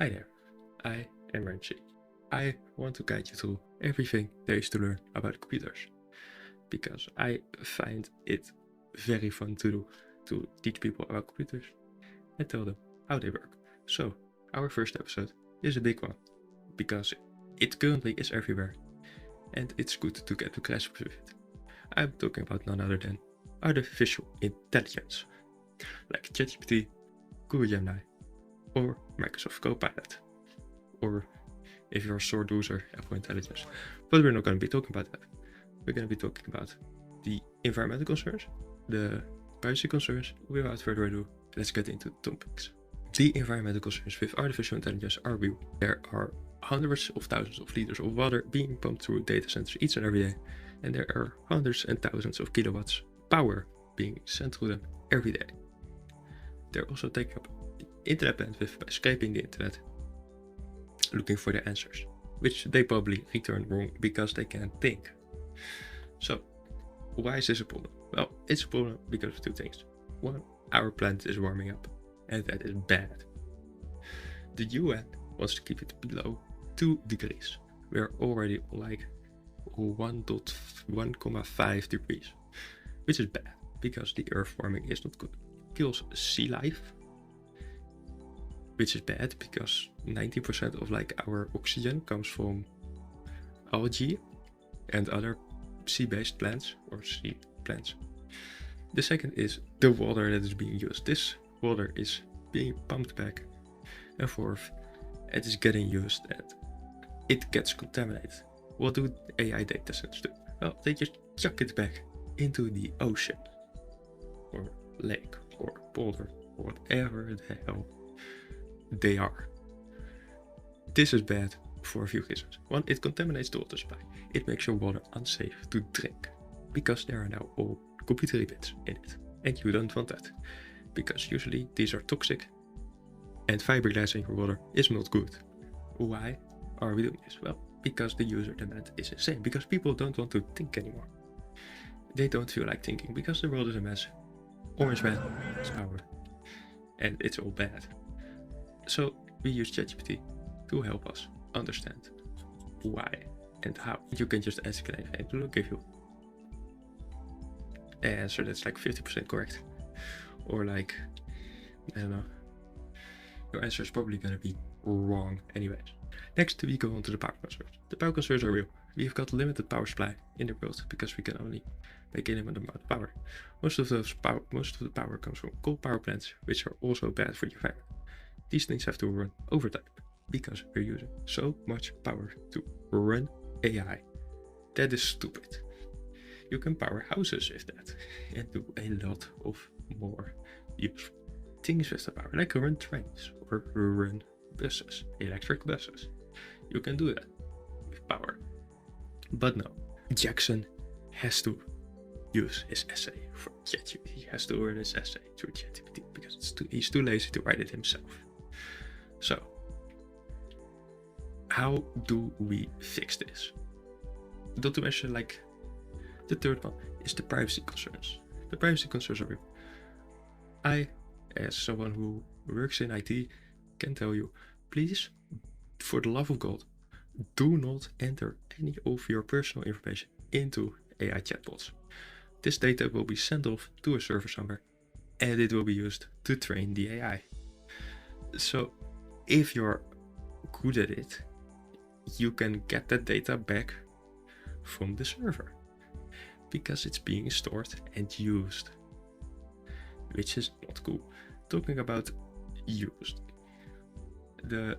Hi there, I am Renchi. I want to guide you through everything there is to learn about computers, because I find it very fun to do, to teach people about computers and tell them how they work. So, our first episode is a big one, because it currently is everywhere, and it's good to get to grasp with it. I'm talking about none other than artificial intelligence, like ChatGPT, Google Gemini, or Microsoft Copilot, or if you're a sore loser, Apple Intelligence. But we're not going to be talking about that. We're going to be talking about the environmental concerns, the privacy concerns. Without further ado, let's get into the topics. The environmental concerns with artificial intelligence are real. There are hundreds of thousands of liters of water being pumped through data centers each and every day, and there are hundreds and thousands of kilowatts power being sent through them every day. They're also taking up internet bandwidth by scraping the internet, looking for the answers, which they probably return wrong because they can't think. So, why is this a problem? Well, it's a problem because of two things. One, our planet is warming up, and that is bad. The UN wants to keep it below 2 degrees. We're already like 1.5 degrees, which is bad because the earth warming is not good. It kills sea life, which is bad because 90% of like our oxygen comes from algae and other sea-based plants or sea plants. The second is the water that is being used. This water is being pumped back and forth. It is getting used and it gets contaminated. What do AI data centers do? Well, they just chuck it back into the ocean or lake or boulder or whatever the hell they are. This is bad for a few reasons. One, it contaminates the water supply. It makes your water unsafe to drink because there are now all computer bits in it, and you don't want that because usually these are toxic and fiberglassing your water is not good. Why are we doing this? Well, because the user demand is insane, because people don't want to think anymore. They don't feel like thinking because the world is a mess. Orange man is power and it's all bad. So we use ChatGPT to help us understand why and how. You can just ask it and it will give you an answer that's like 50% correct. Or like, I don't know, your answer is probably going to be wrong anyways. Next we go on to the power concerns. The power concerns are real. We've got limited power supply in the world because we can only make a limited amount of power. Most of the power comes from coal power plants, which are also bad for the environment. These things have to run overtime because we're using so much power to run AI. That is stupid. You can power houses with that and do a lot of more useful things with the power, like run trains or run buses, electric buses. You can do that with power. But no, Jackson has to use his essay for ChatGPT. He has to run his essay through ChatGPT because he's too lazy to write it himself. So, how do we fix this? Not to mention, like, the third one is the privacy concerns. The privacy concerns are real. I, as someone who works in IT, can tell you, please, for the love of God, do not enter any of your personal information into AI chatbots. This data will be sent off to a server somewhere, and it will be used to train the AI. So, if you're good at it, you can get that data back from the server because it's being stored and used, which is not cool. Talking about used, the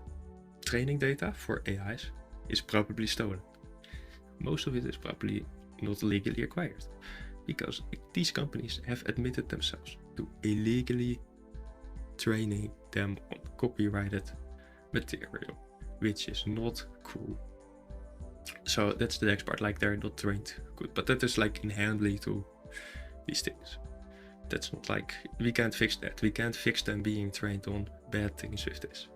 training data for AIs is probably stolen. Most of it is probably not legally acquired because these companies have admitted themselves to illegally training them on copyrighted material, which is not cool. So that's the next part, like they're not trained good, but that is like inherently to these things. That's not like, we can't fix that. We can't fix them being trained on bad things with this.